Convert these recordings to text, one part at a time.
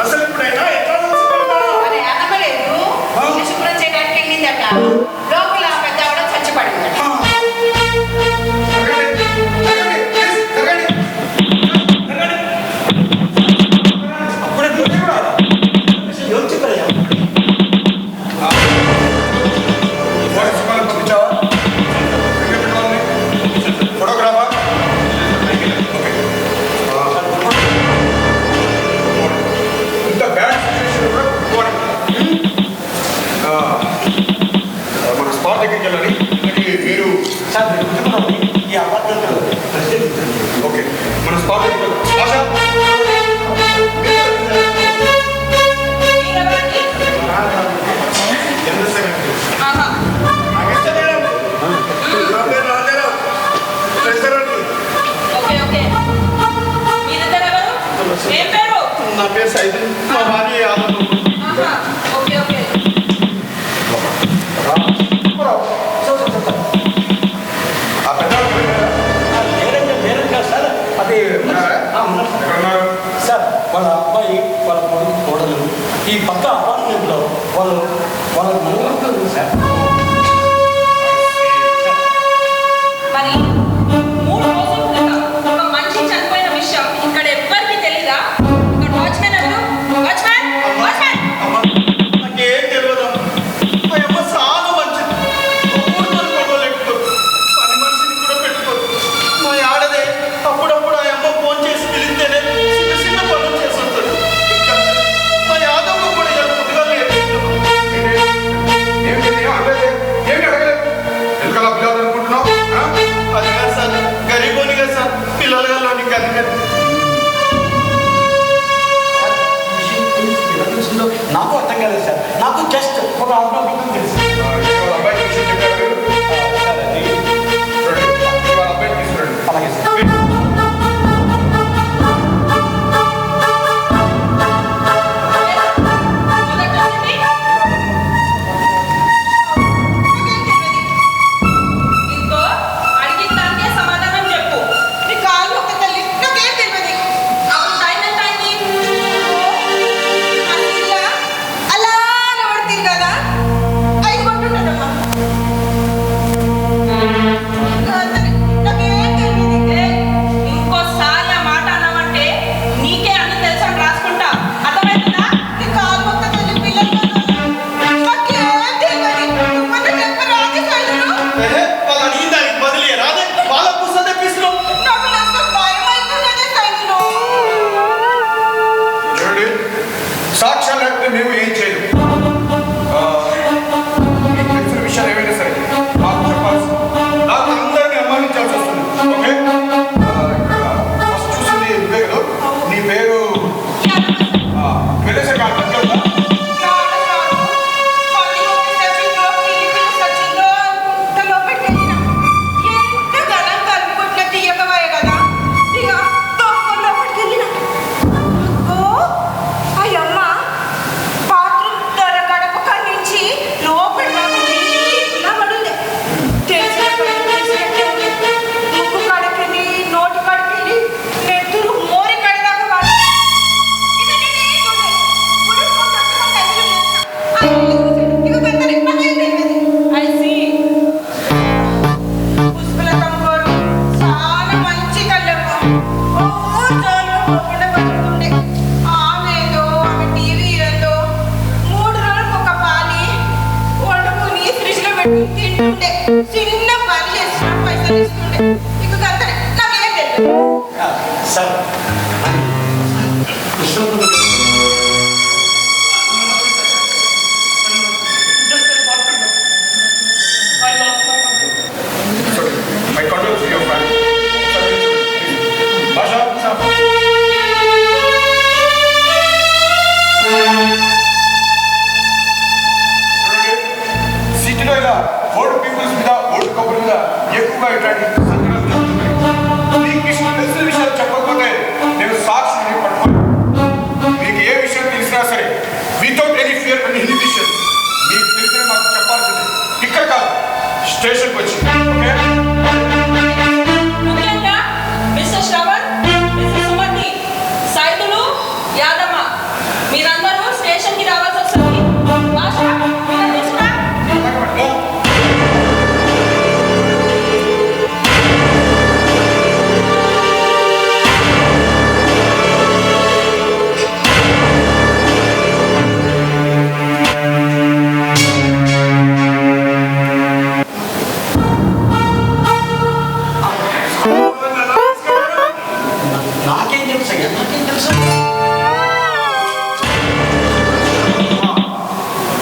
అసలు ఇప్పుడైనా ఎట్లా అరే అనమలేదు శుభ్రం చేయడానికి వెళ్ళిందట. లోపల పెద్ద ఆవిడ చచ్చిపడిందట. ఓకే మన స్పాట్ ఆశా నా పేరు సైదు మా భార్య సార్ వాళ్ళ అబ్బాయి వాళ్ళ కొడుకు కోడలు ఈ పక్క అపార్ట్మెంట్లో వాళ్ళ నలుగురు సార్. మరి 3 రోజుల క్రితం ఒక మనిషి చనిపోయిన విషయం ఇక్కడ ఎవ్వరికి తెలీదా? ఇక్కడ వాచ్మెన్ ఎవరు? వాచ్మెన్ వాచ్మెన్ నాకేం తెలియదు. మా అమ్మ చాలా మంచిది. ఊరితో కొడవలేకపోతుంది. పని మనిషిని కూడా పెట్టుకోదు. మా ఆడదే అప్పుడప్పుడు ఆ అమ్మ ఫోన్ చేసి పిలిస్తేనే చిన్న చిన్న పనులు చేసి వస్తుంది. మా యాదవ్ కూడా పుట్టుగా ఏమి అడగలేదు. ఎందుకలా పిల్లలు అనుకుంటున్నావు? అది కాదు సార్, గరీబోని కదా సార్, పిల్లలలోని కనుక నాకు అర్థం కాలేదు సార్. నాకు జస్ట్ ఒక అబ్బాయి తెలుసు. అబ్బాయి విషయం చెప్పారు. అబ్బాయి తీసుకురండి. అలాగే సార్. ఇంకో అడిగిన దానికే సమాధానం చెప్పు. నీ కాలు ఒక తల్లి నాకేం తెలియదు. అప్పుడు టైం ఎంత అయింది? అలా నడుతుంది కదా, 5 కొట్టుండదమ్మా. నాకేం తెలియదు. ఇంకోసారి ఆ మాట అన్నామంటే నీకే అన్ని తెలుసని రాసుకుంటా. అర్థమవుతుందా? నీ కాలు ఒక తల్లి పిల్లలు నాకేం తెలియదు. నువ్వు చెప్పరాదు సైదులు. వాళ్ళ నీదానికి బదిలీ రాదే వాళ్ళ పుస్తకం తెప్పిస్తున్నావు. నాకు అసలు భయం అవుతున్నదే సైదులు. చూడండి, సాక్ష్యాలు లేకపోతే మేము ఏం చేయలేము. మీకు తెలిసిన విషయాలు ఏమైనా సరే నాకు చెప్పాల్సి, నాకు అందరినీ అనుమానించాల్సి వస్తుంది. ఓకే, ఫస్ట్ చూసింది నువ్వే కదా. నీ పేరు వెలేసే కాదు ఉందా? తింటుండే చిన్న పని చేస్తున్నా పైసలు ఇస్తుండే. ఇక అంతే, నాకేం తెలియదు. Sir My condolences to your family. Basha, సిటీలో ఇలా ఓల్డ్ పీపుల్స్ మీద ఓల్డ్ కపుల్ మీద ఎక్కువగా ఇట్లాంటి సంఘటనలు జరుగుతున్నాయి. మీకు ఇష్టం తెలిసిన విషయాలు చెప్పకపోతే నేను సాక్షిని పట్టుకోను. తెలుసయ్యా, నాకేం తెలుసు?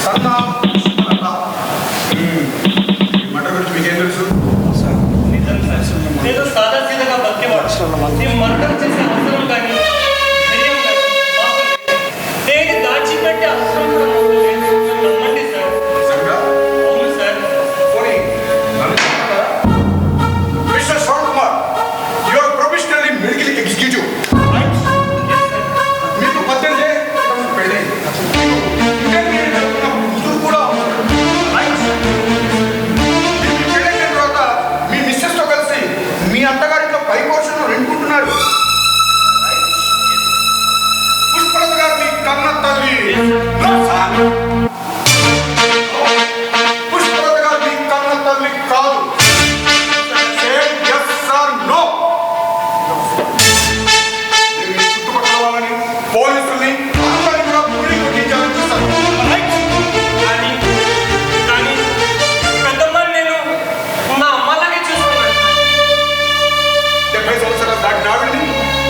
సన్నా మట గురించి మీకేం తెలుసు? ఏదో సాదా సీదాగా బతికేవాడు. ఈ మర్డర్ చేసే అవసరం కానీ ధైర్యం కానీ మాకు లేదు. దేని దాచిపెట్టే అవసరం కూడా మాకు లేదు. నమ్మండి సార్. సంగా అవును సార్. పోనీ నన్ను చెప్పమంటారా? Mister Shravan Kumar, you are professionally medical executive. మీకు 18 పెళ్ళైంది. ఇంటర్మీడియట్ చదువుతున్న కూతురు కూడా ఉన్నారు. మీకు పెళ్ళైన తర్వాత మీ మిస్సెస్తో కలిసి మీ అత్తగారిలో పై పోర్షన్లు రెండుకుంటున్నారు. పుష్పలత గారు మీ కన్న తల్లి. No, sir. పుష్పలత గారు మీ కన్న తల్లి కాదు. Say yes or no. మీరు ఈ చుట్టుపక్కల వాళ్ళని, పోలీసుల్ని అందరినీ కూడా పులి కొట్టించాలని చూస్తారు. కానీ కానీ పెద్దమ్మని నేను నా అమ్మలాగే చూసుకున్నాను. 70 సంవత్సరాలు దాటిన ఆవిడ్ని,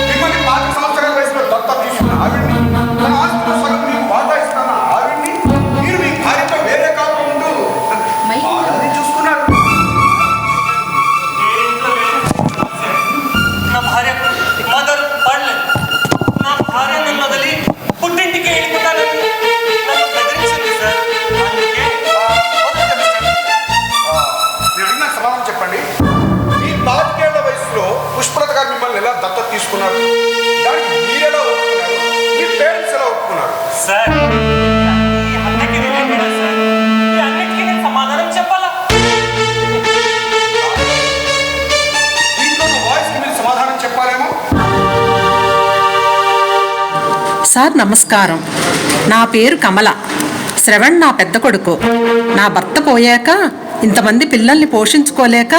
మిమ్మల్ని 5 సంవత్సరాల వయసులో దత్తత తీసుకున్న ఆవిడ్ని, తన ఆస్తిలో సగం మీకు వాటా ఇస్తున్న ఆవిడ్ని మీరు మీ భార్యతో వేరే కాపురం ఉంటూ బాగానే చూసుకున్నారు. ఏ ఇంట్లో లేదు. నా భార్య మదర్ పడలేదు. నా భార్య నన్ను వదిలి పుట్టింటికి వెళ్ళిపోతానని నన్ను బెదిరించింది సార్. అందుకే నేను అడిగిన సమాధానం చెప్పండి. మీ 5 ఏళ్ల వయసులో పుష్పలత గారు మిమ్మల్ని ఎలా దత్తత తీసుకున్నారు? దానికి మీరెలా ఒప్పుకున్నారు? మీ పేరెంట్స్ ఎలా ఒప్పుకున్నారు? సార్ ఈ హత్యకి రిలేటెడా సార్? ఈ అన్నిటికీ నేను సమాధానం చెప్పాలా? దీంట్లో నా వాయిస్కి మీరు సమాధానం చెప్పాలేమో. సార్ నమస్కారం. నా పేరు కమల. శ్రవణ్ నా పెద్ద కొడుకు. నా భర్త పోయాక ఇంతమంది పిల్లల్ని పోషించుకోలేక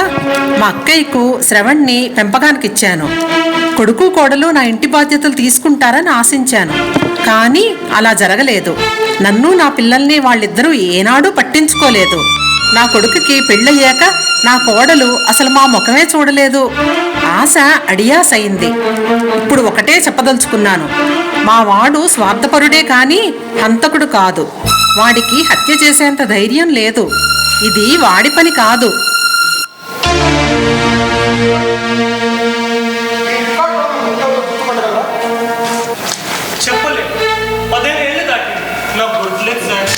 మా అక్కయ్యకు శ్రవణ్ని పెంపకానికి ఇచ్చాను. కొడుకు కోడలు నా ఇంటి బాధ్యతలు తీసుకుంటారని ఆశించాను. కానీ అలా జరగలేదు. నన్ను నా పిల్లల్ని వాళ్ళిద్దరూ ఏనాడూ పట్టించుకోలేదు. నా కొడుకుకి పెళ్ళయ్యాక నా కోడలు అసలు మా ముఖమే చూడలేదు. ఆశ అడియాస్ అయింది. ఇప్పుడు ఒకటే చెప్పదలుచుకున్నాను. మా వాడు స్వార్థపరుడే కానీ హంతకుడు కాదు. వాడికి హత్య చేసేంత ధైర్యం లేదు. ఇది వాడి పని కాదు. ఈ రికార్డులో ఉన్న ఉద్యోగులు గుర్తుపట్టగలరా? చెప్పలేదు. 15 ఏళ్ళు దాటింది. నాకు గుర్తులేదు సార్.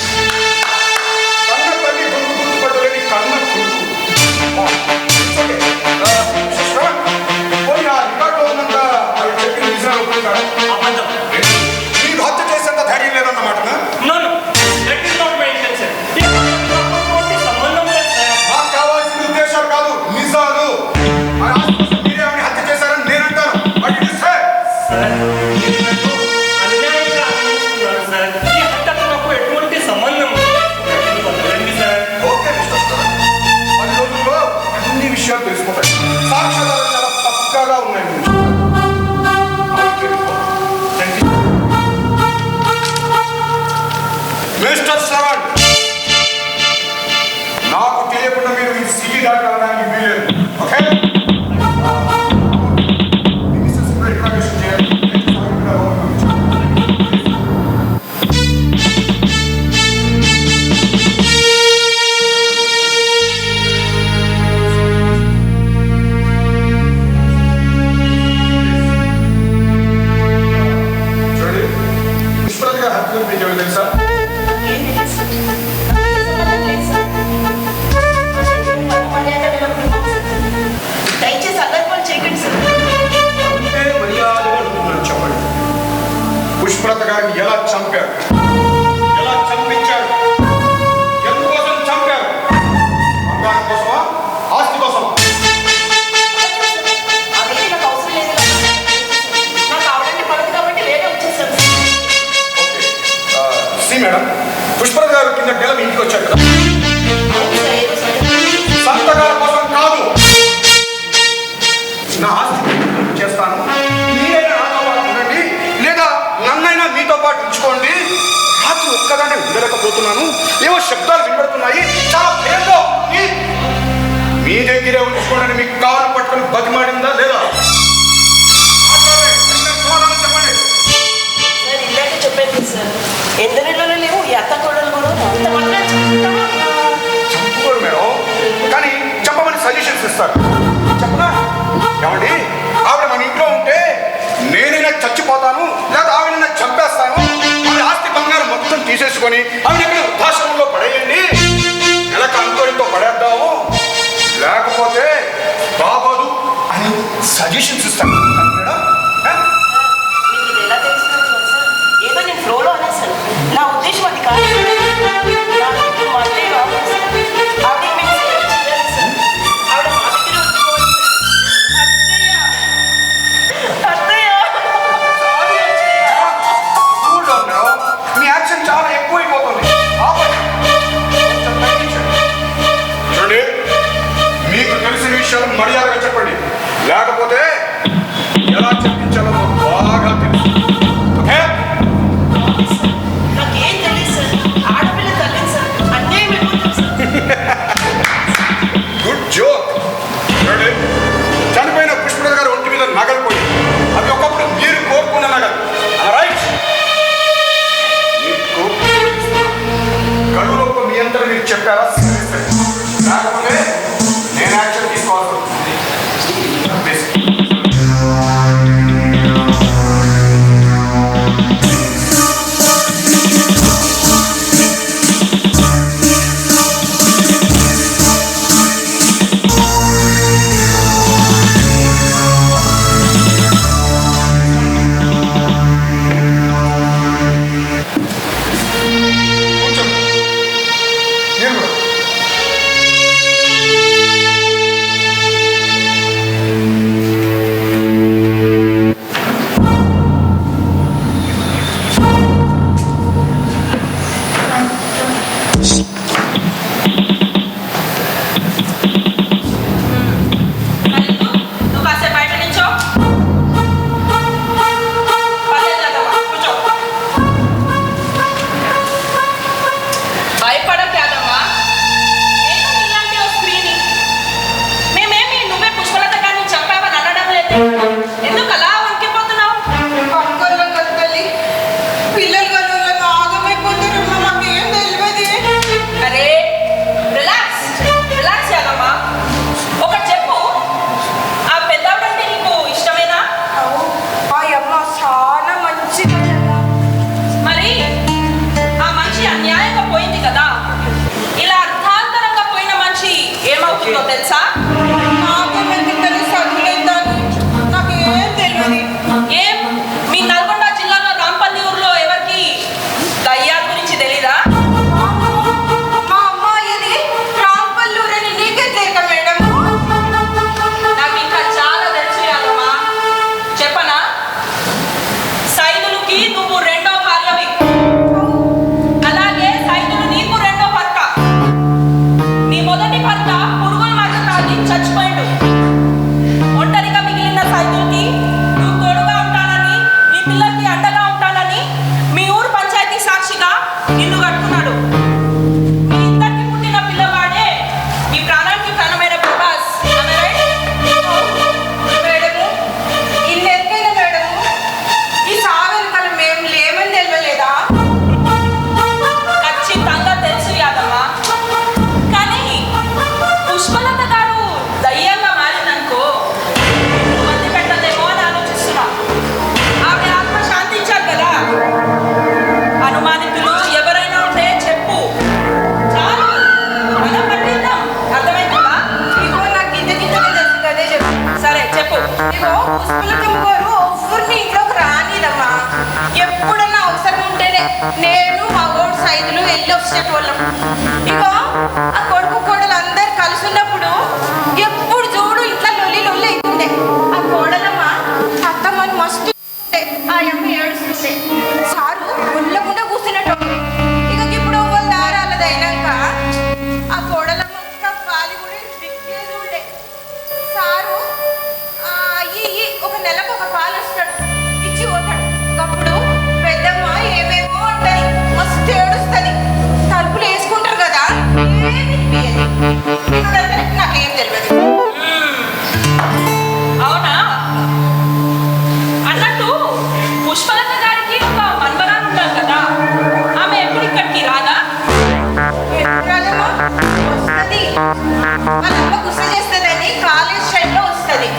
కన్న తల్లి గొంతు గుర్తుపట్టలేని కన్న కొడుకు. It's okay. శ్రవణ్, పోనీ ఆ రికార్డులో ఉన్నంత ఆవిడ చెప్పిన నిజాలు ఒప్పుకుంటారా? అబద్ధం. మీరు హత్య చేసేంత ధైర్యం లేదన్నమాటనా? No, no. That is not my intention. ఈ హత్యకి సంబంధం లేదు సార్. నాకు కావాల్సిన ఉద్దేశాలు కాదు, నిజాలు. మరి ఆస్తి కోసం మీరేమని హత్య చేశారని నేను అంటాను. What did you say? Sir మీరు నన్ను అన్యాయంగా అనుకుంటున్నారు సార్. ఈ హత్యకు నాకు ఎటువంటి సంబంధం లేదు. నన్ను వదలండి సార్. ఓకే మిస్టర్ శ్రవణ్, 10 రోజుల్లో అన్ని విషయాలు తెలిసిపోతాయి. సాక్ష్యాధారాలు చాలా పక్కాగా ఉన్నాయి. Thank you. మిస్టర్ శ్రవణ్, నాకు తెలియకుండా మీరు ఈ సిటీ దాకా వెళ్ళడానికి వీలేదు. ఓకే? మీ మిస్సెస్ కూడా ఇంట్రాగేషన్ చేయాలి. చూడండి, పుష్పలత గారి హత్య గురించి మీకు ఏమైనా తెలుసా? ఏంటి సార్? సంబంధం లేదు సార్. మర్యాద నిలబడుతున్నాం సార్. దయచేసి అల్లరిపాలు చేయకండి సార్. అంటే మర్యాదగా అడుగుతున్నాను, చెప్పండి. పుష్పలత గారిని ఎలా చంపారు? ఎలా చంపించారు? ఎందుకోసం చంపారు? బంగారం కోసమా? ఆస్తి కోసమా? అదేంటి నాకు అవసరం లేదు కదా. నాకు ఆవిడంటే పడదు కాబట్టి వేరే వచ్చేసాను sir. Okay. See madam, Pushpalatha garu కింద నెల మీ ఇంటికి వచ్చారు కదా? అవును సార్, ఏదో సార్. సంతకాల కోసం కాదు. నా ఆస్తి చేస్తాను, మీరైనా నాతో పాటు ఉండండి, లేదా నన్నైనా మీతో పాటు ఉంచుకోండి. రాత్రి ఒక్కదాన్ని ఉండలేకపోతున్నాను. ఏవో శబ్దాలు వినబడుతున్నాయి, చాలా భయంగా ఉంది. మీ దగ్గరే ఉంచుకోండి, మీకు కాలు పట్టుకొని బతిమాడిందా లేదా? మాట్లాడండి. తీసుకొని ఆమె ఎక్కడ వృద్ధాశ్రమంలో పడేయండి. నెలకు అంతో ఇంతో పడేద్దాము, లేకపోతే బాగోదు అని సజెషన్స్ ఇస్తాను మేడం. మీకు ఇది ఎలా తెలుస్తుంది సార్? ఏదో నేను ఫ్లోలో అనేసాను. నా ఉద్దేశం అది కాదు. నాకు ఇప్పుడు మా అత్తయ్య రావాలి సార్. ఆవిడకి మేము సేవ చేయాలి సార్. ఆవిడ మా దగ్గర ఉండిపోవాలి సార్. అత్తయ్య సారీ అత్తయ్య. Cool down madam. మీ యాక్షన్ చాలా ఎక్కువైపోతుంది. ఆపండి. కొంచెం తగ్గించండి. చూడండి, మీకు తెలిసిన విషయాలు మర్యాదగా చెప్పండి, లేకపోతే ఎలా చెప్పించాలో నాకు బాగా తెలుసు. ఓకే? నాకేం తెలియదు సార్. ఆడపిల్ల తల్లి సార్. అన్యాయం అయిపోతుంది సార్. Good joke. చూడండి, చనిపోయిన పుష్పరాజు గారు ఒంటి మీద నగలు పోయి అవి ఒకప్పుడు మీరు కోరుకున్న నగలు. రైట్? మీకు గడువులోపు మీ అంతా మీరు చెప్పారా? సరే. లేకపోతే నేను యాక్షన్ తీసుకోవాల్సి వస్తుంది. కూర్చోండి. నేను కూడా. లలితు, నువ్వు కాసేపు బయట నిల్చో. పర్లేదు యాదమ్మ, కూర్చో. భయపడకు యాదమ్మ. నేను నీలాంటి ఓ స్త్రీని. మేమేమి నువ్వే పుష్పలత కానీ చంపావని అనడం లేదు. ఎందుకు అలా వణికిపోతున్నావు? పక్కల్లో కత్తలి పిల్లలు కనుక ఆగమైపోతారమ్మా, నాకేం తెలియదు. అరే రిలాక్స్ రిలాక్స్ యాదమ్మ. ఒకటి చెప్పు, ఆ పెద్దవాడంటే నీకు ఇష్టమేనా? ఆ అమ్మ చాలా మంచిదమ్మా. మరి ఆ మనిషి అన్యాయంగా పోయింది కదా. ఇలా అర్థాంతరంగా పోయిన మనిషి ఏమవుతుందో తెలుసా? నాకేమైతే తెలుసు, చదువులేదాన్ని నాకేం తెలియదు. ఏం మీ నల్గొండ జిల్లాలో రాంపల్లి ఊర్లో ఎవరికి దయ్యాల గురించి తెలీదా? మా అమ్మాయిది రాంపల్లూరని నీకే తెలియక మేడం. నాకు ఇంకా చాలా తెలుసు యాదమ్మా. చెప్పనా? సైదులకి నువ్వు రెండో భార్యవి. అలాగే సైదులు నీకు రెండో భర్త. నీ మొదటి భర్త పురుగుల మందు తాగి చచ్చిపోయిండు. ఒంటరిగా మిగిలిన సైదులకి నువ్వు తోడుగా ఉంటానని, నీ పిల్లలకి అండగా ఉంటానని మీ ఊరు పంచాయతీ సాక్షిగా నిన్ను కట్టుకున్నాడు. మీ ఇద్దరికి పుట్టిన పిల్లవాడే మీ ప్రాణానికి ప్రాణమైన Prabhas. Am I right? Madam ఇల్లు ఎక్కైనా మేడము, ఈ సావెనకాల మేము లేమని తెలియలేదా? ఖచ్చితంగా తెలుసు యాదమ్మ. కానీ పుష్పలత గారు దయ్యంగా మారిందనుకో మంది పెట్టదేమో అని ఆలోచిస్తున్నా. ఆమె ఆత్మ శాంతించాలి కదా. అనుమానితులు ఎవరైనా ఉంటే చెప్పు, చాలు మనం పట్టిద్దాం. అర్థమైందా? ఇగో నాకు గింజ గింజనే తెలుసు కదే చెప్పు. సరే చెప్పు. ఇగో పుష్పలతం గారు ఎవరిని ఇంట్లోకి రానిదమ్మా. ఎప్పుడన్నా అవసరం ఉంటేనే నేను మా ఓడు సైదులు వెళ్ళి వచ్చేటోళ్ళం. ఇగో ఆ కొడుకు కోడలు అందరు కలిసి ఉన్నప్పుడు ఎప్పుడు చూడు ఇంట్లో లొల్లి లొల్లి అవుతుండే. ఆ కోడలమ్మ అత్తమ్మని మస్తు చూస్తుండే. ఆ అమ్మ ఏడుస్తుండే. సారు ఒళ్ళకుండా కూర్చున్నట్టు. ఇక ఇప్పుడు వాళ్ళ దారాలది అయినాక ఆ కోడలమ్మ ఒక్క పాలి కూడా దిక్కేది ఉండే. సారు ఒక నెలకు ఒక పాలు వస్తాడు, ఇచ్చి పోతాడు. అప్పుడు పెద్దమ్మ ఏమేమో అంటది, మస్తు ఏడుస్తుంది. తలుపులు వేసుకుంటారు కదా, ఏమీ వినిపించదు. ఇక్కడంతా నాకేం తెలియదు. అవునా? అన్నట్టు పుష్పలత గారికి ఒక మన్మరాలు ఉంటారు కదా, ఆమె ఎప్పుడు ఇక్కడికి రాదా? ఎప్పుడు రాదమ్మా? వస్తుంది. వాళ్ళ అమ్మ గుస చేస్తుందని కాలేజ్ టైంలో వస్తుంది.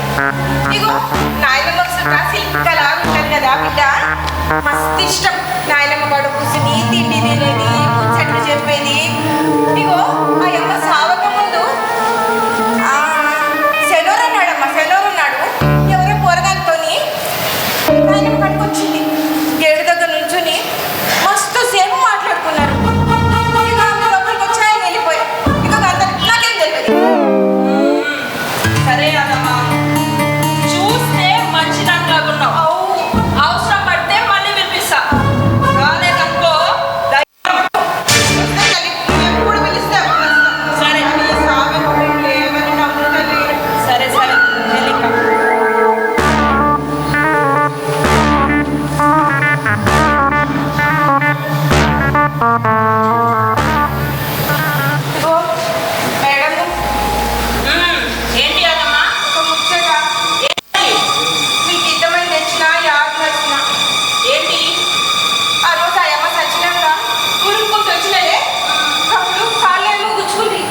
ఇగో నాయనమ్మ సిల్క్ లాగా ఉంటుంది కదా బిడ్డ, మస్తు ఇష్టం. నాయనమ్మ గడు కూర్చుని తిండి తినేది ముచ్చట్లు చెప్పేది. ఇగో ఆ అమ్మ సావక ముందు సెలవురు అన్నాడమ్మా, సెలవురు ఉన్నాడు. ఎవరో పోరగాలతోని నాయనమ్మ కట్టుకొచ్చింది. గేడు దగ్గర నుంచుని మస్తు సేపు మాట్లాడుకున్నారు. ఇక ఆమె లోపలికి వచ్చి ఆయన వెళ్ళిపోయి ఇక నాకేం తెలియదు. సరే అదమ్మా, చూస్తే మంచి దాంట్లాగా ఉన్నావు. అవసరం పడితే మళ్ళీ వినిపిస్తా. రాలేదనుకో ఎప్పుడు పిలిస్తే అప్పుడు వస్తా. సరే సామె లేవని నమ్ముతలే. సరే సరే వెళ్ళిక. ఇగో మేడం ఏంటి అదమ్మా? ఒక ముచ్చట మీకు ఇద్దమని తెచ్చిన యాద్ నచ్చిన. ఏంటి? ఆ రోజు ఆ అమ్మ సచ్చినాక ఉరుక్కుంటూ వచ్చినాయే అప్పుడు కాళ్ళేమో గుచ్చుకుంది.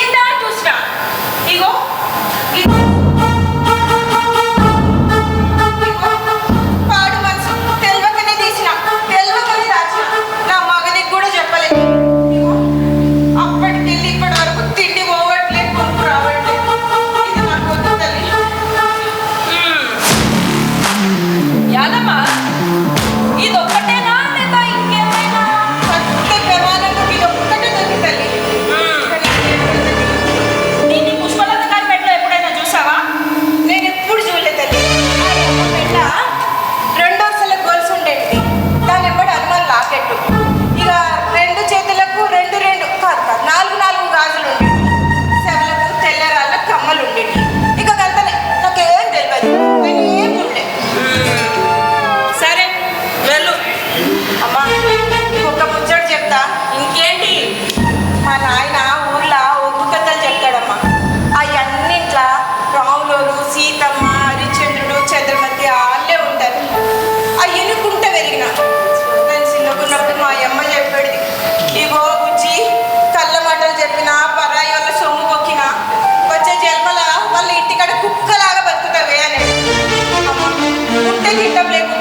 ఏంటా అని చూసిన. ఇగో ఇగో పాడు మనసు తెలవకనే తీసిన, తెలవకనే దాచిన. నా మగనికి కూడా చెప్పలేదు. ఇగో అప్పటికెళ్ళి ఇప్పటి వరకు తిండి పోవట్లేదు, కొనుక్కు రావట్లేదు. ఇది నాకు వద్దు తల్లి. యాదమ్మా, ఇది ఒక్కటేనా లేదా ఇంకేమైనా? సత్య ప్రమాణంగా ఇది ఒక్కటే దొరికి తల్లి. దీన్ని పుష్పలత గారి మెట్లో ఎప్పుడైనా చూసావా? నేను ఎప్పుడు చూడలే తల్లి. ఆ అమ్మ పెట్ట రెండు వరుసల గొలుసు ఉండేది. దాని ఎప్పుడు హనుమాన్ లాకెట్టు. ఇక రెండు చేతులకు రెండు రెండు కాదు కాదు 4 గాజులు ఉండేవి. సెవలకు తెల్లరాళ్ళ కమ్మలు ఉండేవి. ఇక గంతనే నాకేం తెలియదు. నేను ఏం చూడలే. సరే వెళ్ళు. అమ్మా ఒక ముచ్చట చెప్తా. ఇంకేంటి? మా నాయన ఊర్లో ఒగ్గు కథలు చెప్తాడమ్మా. అవన్నింట్లో రాములోరు, సీతమ్మ, హరిశ్చంద్రుడు, చంద్రమతి వాళ్ళే ఉంటారు. అవి ఎన్నుకుంటే పెరిగిన నేను చిన్నకున్నప్పుడు మా అమ్మ చెప్పేది. ఇగో బుజ్జి కళ్ళ మాటలు చెప్పినా పరాయి వాళ్ళ సొమ్ము కొక్కినా వచ్చే జన్మల వాళ్ళ ఇంటికాడ కుక్కలాగా బతుకుతావే అనేది. ఉంటే తింటాం లేకుండా